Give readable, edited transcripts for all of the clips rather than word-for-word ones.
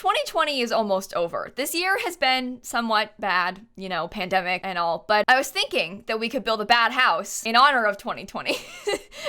2020 is almost over. This year has been somewhat bad, you know, pandemic and all, but I was thinking that we could build a bad house in honor of 2020.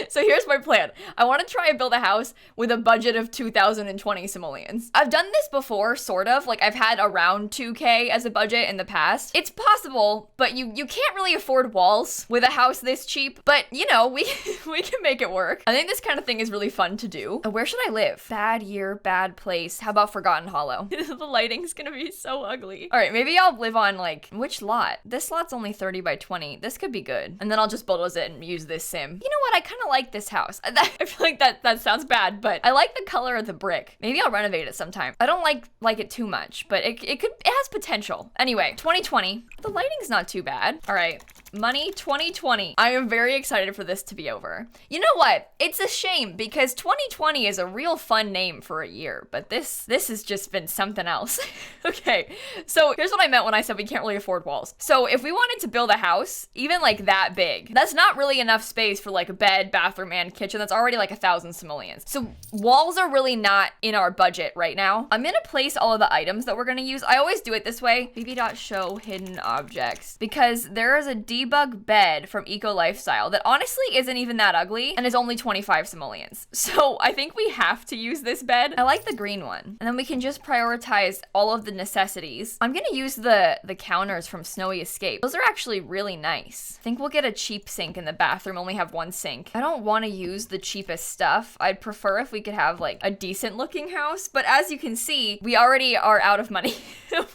So here's my plan. I want to try and build a house with a budget of 2020 simoleons. I've done this before, sort of. Like, I've had around 2K as a budget in the past. It's possible, but you can't really afford walls with a house this cheap, but you know, we can make it work. I think this kind of thing is really fun to do. Where should I live? Bad year, bad place. How about Forgotten Hollow? The lighting's gonna be so ugly. All right, maybe I'll live on, like, which lot? This lot's only 30 by 20. This could be good. And then I'll just bulldoze it and use this sim. You know what? I kind of like this house. I feel like that sounds bad, but I like the color of the brick. Maybe I'll renovate it sometime. I don't like it too much, but it has potential. Anyway, 2020. The lighting's not too bad. All right. Money 2020. I am very excited for this to be over. You know what? It's a shame because 2020 is a real fun name for a year, but this has just been something else. Okay, so here's what I meant when I said we can't really afford walls. So if we wanted to build a house, even like that big, that's not really enough space for like a bed, bathroom, and kitchen. That's already like 1,000 simoleons. So walls are really not in our budget right now. I'm gonna place all of the items that we're gonna use. I always do it this way, bb.show hidden objects, because there is a debug bed from Eco Lifestyle that honestly isn't even that ugly and is only 25 simoleons. So I think we have to use this bed. I like the green one. And then we can just prioritize all of the necessities. I'm gonna use the counters from Snowy Escape. Those are actually really nice. I think we'll get a cheap sink in the bathroom, only have one sink. I don't want to use the cheapest stuff. I'd prefer if we could have like a decent looking house, but as you can see, we already are out of money.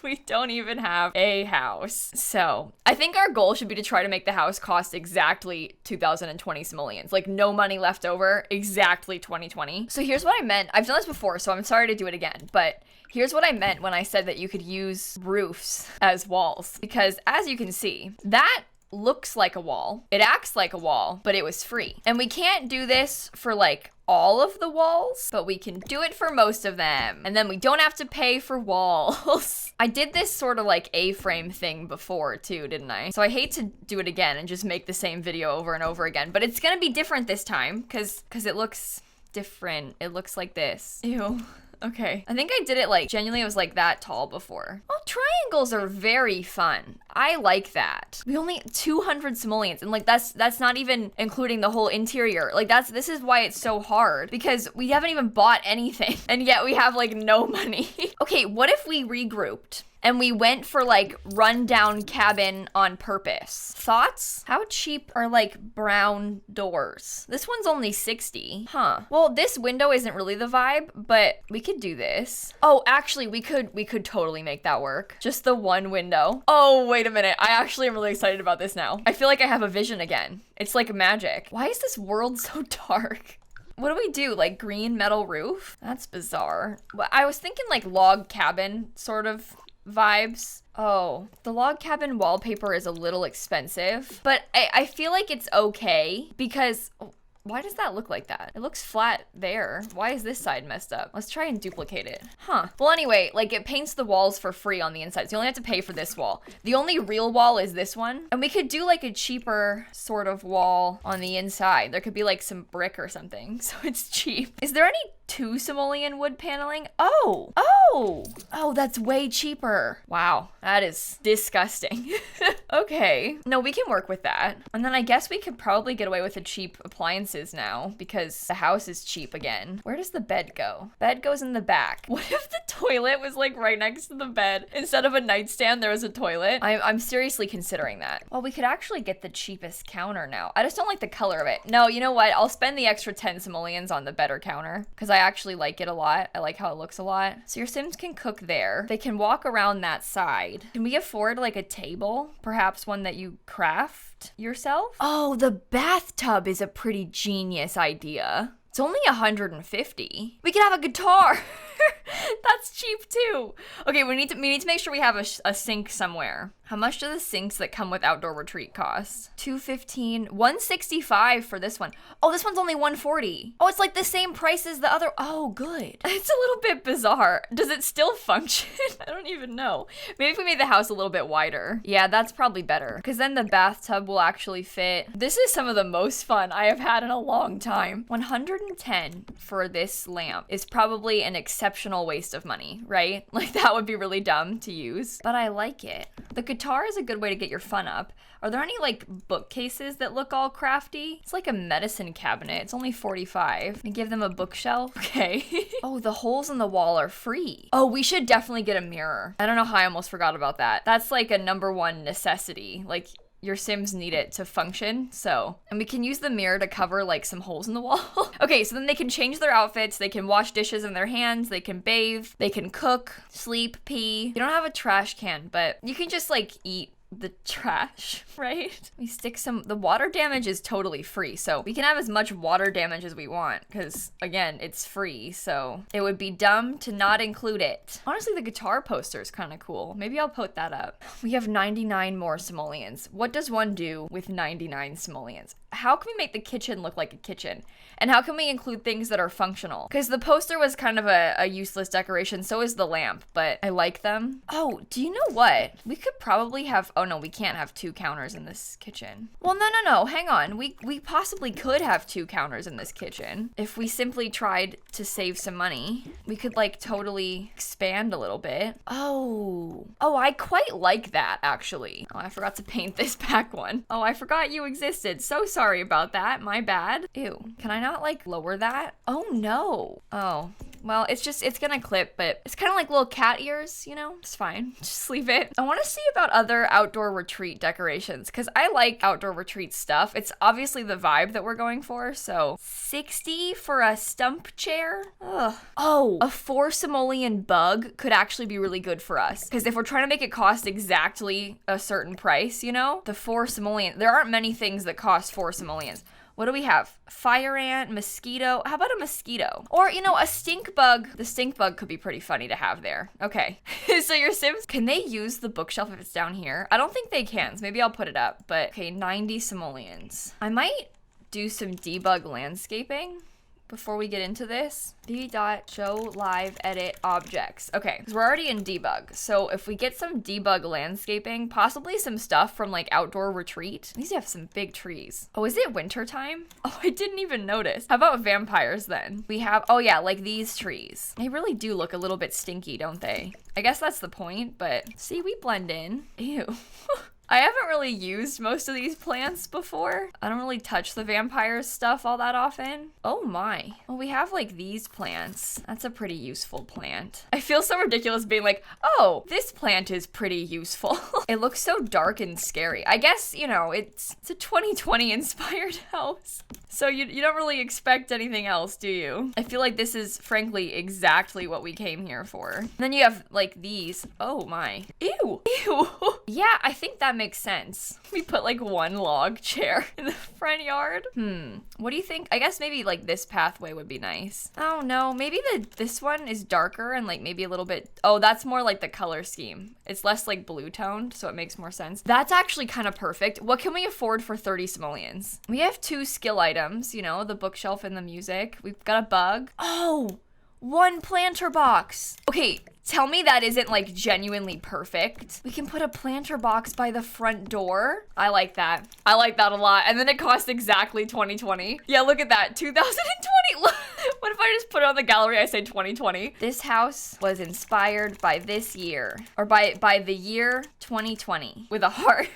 We don't even have a house. So I think our goal should be to try to make the house cost exactly 2020 simoleons. Like no money left over, exactly 2020. So here's what I meant. I've done this before, so I'm sorry to do it again, but here's what I meant when I said that you could use roofs as walls. Because as you can see, that looks like a wall. It acts like a wall, but it was free. And we can't do this for like all of the walls, but we can do it for most of them. And then we don't have to pay for walls. I did this sort of like A-frame thing before too, didn't I? So I hate to do it again and just make the same video over and over again, but it's gonna be different this time because it looks different. It looks like this. Ew. Okay. I think I did it like, genuinely it was like that tall before. Well, triangles are very fun. I like that. We only 200 simoleons and like that's not even including the whole interior. Like this is why it's so hard because we haven't even bought anything and yet we have like no money. Okay, what if we regrouped? And we went for like rundown cabin on purpose. Thoughts? How cheap are like brown doors? This one's only 60. Huh. Well, this window isn't really the vibe, but we could do this. Oh, actually we could totally make that work. Just the one window. Oh, wait a minute. I actually am really excited about this now. I feel like I have a vision again. It's like magic. Why is this world so dark? What do we do? Like green metal roof? That's bizarre. I was thinking like log cabin sort of vibes. Oh, the log cabin wallpaper is a little expensive, but I feel like it's okay because why does that look like that? It looks flat there. Why is this side messed up? Let's try and duplicate it. Huh. Well, anyway, like it paints the walls for free on the inside. So you only have to pay for this wall. The only real wall is this one. And we could do like a cheaper sort of wall on the inside. There could be like some brick or something. So it's cheap. Is there any 2 simoleon wood paneling? Oh, that's way cheaper. Wow, that is disgusting. Okay, no, we can work with that. And then I guess we could probably get away with the cheap appliances now because the house is cheap again. Where does the bed go? Bed goes in the back. What if the toilet was like right next to the bed? Instead of a nightstand, there was a toilet. I'm seriously considering that. Well, we could actually get the cheapest counter now. I just don't like the color of it. No, you know what? I'll spend the extra 10 simoleons on the better counter because I actually like it a lot. I like how it looks a lot. So your Sims can cook there. They can walk around that side. Can we afford like a table? Perhaps one that you craft yourself? Oh, the bathtub is a pretty genius idea. It's only 150. We could have a guitar. That's cheap too. Okay, we need to make sure we have a sink somewhere. How much do the sinks that come with outdoor retreat cost? $215, $165 for this one. Oh, this one's only $140. Oh, it's like the same price as the other. Oh, good. It's a little bit bizarre. Does it still function? I don't even know. Maybe if we made the house a little bit wider. Yeah, that's probably better because then the bathtub will actually fit. This is some of the most fun I have had in a long time. 110 for this lamp is probably an exceptional waste of money, right? Like that would be really dumb to use, but I like it. The guitar is a good way to get your fun up. Are there any like bookcases that look all crafty? It's like a medicine cabinet. It's only 45. And give them a bookshelf. Okay. Oh, the holes in the wall are free. Oh, we should definitely get a mirror. I don't know how I almost forgot about that. That's like a #1 necessity. Like your Sims need it to function, so. And we can use the mirror to cover like some holes in the wall. Okay, so then they can change their outfits, they can wash dishes in their hands, they can bathe, they can cook, sleep, pee. You don't have a trash can, but you can just like eat the trash, right? We stick the water damage is totally free, so we can have as much water damage as we want, because again, it's free, so it would be dumb to not include it. Honestly, the guitar poster is kind of cool. Maybe I'll put that up. We have 99 more simoleons. What does one do with 99 simoleons? How can we make the kitchen look like a kitchen? And how can we include things that are functional? Because the poster was kind of a useless decoration, so is the lamp, but I like them. Oh, do you know what? We could probably have, oh no, we can't have 2 counters in this kitchen. Well, no, hang on. We possibly could have 2 counters in this kitchen. If we simply tried to save some money, we could like totally expand a little bit. Oh, I quite like that actually. Oh, I forgot to paint this back one. Oh, I forgot you existed. So sorry about that, my bad. Ew, can I not like lower that? Oh no. Oh, well, it's gonna clip, but it's kind of like little cat ears, you know? It's fine, just leave it. I wanna see about other outdoor retreat decorations, because I like outdoor retreat stuff. It's obviously the vibe that we're going for, so 60 for a stump chair? Ugh. Oh, a 4 simoleon bug could actually be really good for us, because if we're trying to make it cost exactly a certain price, you know? The 4 simoleon, there aren't many things that cost 4 simoleons. What do we have? Fire ant, mosquito. How about a mosquito? Or, you know, a stink bug. The stink bug could be pretty funny to have there. Okay. So your Sims, can they use the bookshelf if it's down here? I don't think they can, so maybe I'll put it up. But, okay, 90 simoleons. I might do some debug landscaping before we get into this. Show live edit objects. Okay, because we're already in debug. So if we get some debug landscaping, possibly some stuff from like outdoor retreat. These have some big trees. Oh, is it winter time? Oh, I didn't even notice. How about vampires then? We have, oh yeah, like these trees. They really do look a little bit stinky, don't they? I guess that's the point, but see, we blend in. Ew. I haven't really used most of these plants before. I don't really touch the vampire stuff all that often. Oh my. Well, we have like these plants. That's a pretty useful plant. I feel so ridiculous being like, oh, this plant is pretty useful. It looks so dark and scary. I guess, you know, it's a 2020 inspired house. So you don't really expect anything else, do you? I feel like this is frankly exactly what we came here for. And then you have like these. Oh my. Ew. Ew. Yeah, I think that makes sense. We put like 1 log chair in the front yard. What do you think? I guess maybe like this pathway would be nice. Oh no, maybe this one is darker and like maybe a little bit, oh, that's more like the color scheme. It's less like blue toned, so it makes more sense. That's actually kind of perfect. What can we afford for 30 simoleons? We have 2 skill items, you know, the bookshelf and the music. We've got a bug. Oh, 1 planter box. Okay, tell me that isn't like genuinely perfect. We can put a planter box by the front door. I like that. I like that a lot. And then it costs exactly 2020. Yeah, look at that, 2020. What if I just put it on the gallery, I say 2020? This house was inspired by this year, or by the year 2020 with a heart.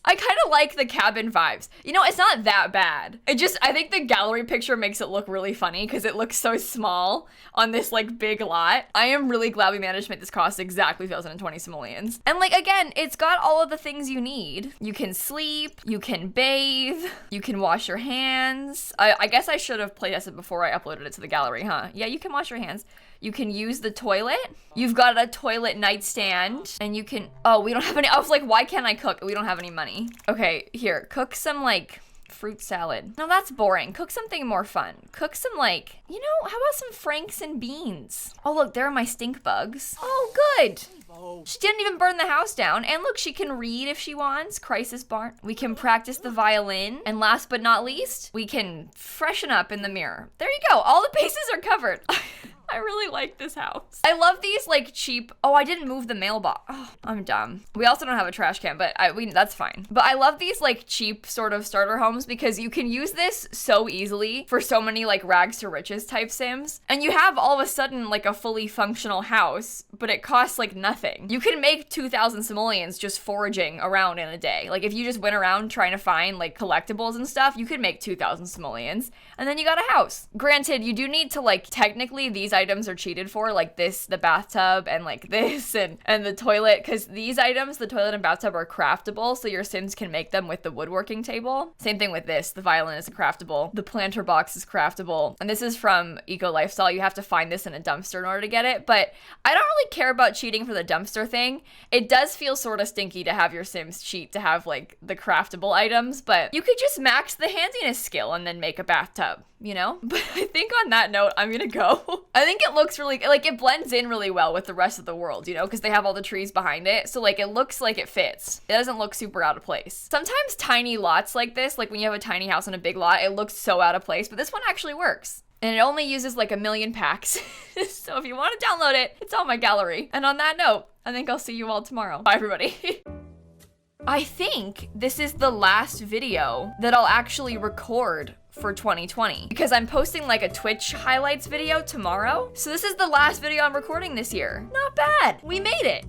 I kind of like the cabin vibes. You know, it's not that bad. I think the gallery picture makes it look really funny because it looks so small on this like big lot. I am really glad we managed to make this cost exactly 2020 simoleons. And like, again, it's got all of the things you need. You can sleep, you can bathe, you can wash your hands. I guess I should have playtested before I uploaded it to the gallery, huh? Yeah, you can wash your hands. You can use the toilet. You've got a toilet nightstand and you can, oh, we don't have any, I was like, why can't I cook? We don't have any money. Okay, here, cook some like fruit salad. No, that's boring. Cook something more fun. Cook some like, you know, how about some franks and beans? Oh, look, there are my stink bugs. Oh, good. She didn't even burn the house down. And look, she can read if she wants. Crisis barn. We can practice the violin. And last but not least, we can freshen up in the mirror. There you go. All the bases are covered. I really like this house. I love these like cheap, oh, I didn't move the mailbox. Oh, I'm dumb. We also don't have a trash can, but that's fine. But I love these like cheap sort of starter homes because you can use this so easily for so many like rags to riches type sims. And you have all of a sudden like a fully functional house, but it costs like nothing. You can make 2,000 simoleons just foraging around in a day. Like if you just went around trying to find like collectibles and stuff, you could make 2,000 simoleons and then you got a house. Granted, you do need to like, technically these items are cheated for, like this, the bathtub, and like this, and the toilet, because these items, the toilet and bathtub, are craftable, so your sims can make them with the woodworking table. Same thing with this, the violin is craftable, the planter box is craftable, and this is from Eco Lifestyle. You have to find this in a dumpster in order to get it, but I don't really care about cheating for the dumpster thing. It does feel sort of stinky to have your sims cheat to have like the craftable items, but you could just max the handiness skill and then make a bathtub, you know? But I think on that note, I'm gonna go. I think it looks really, like it blends in really well with the rest of the world, you know, because they have all the trees behind it. So like it looks like it fits. It doesn't look super out of place. Sometimes tiny lots like this, like when you have a tiny house on a big lot, it looks so out of place, but this one actually works. And it only uses like 1,000,000 packs. So if you want to download it, it's on my gallery. And on that note, I think I'll see you all tomorrow. Bye everybody. I think this is the last video that I'll actually record for 2020 because I'm posting like a Twitch highlights video tomorrow. So this is the last video I'm recording this year. Not bad. We made it.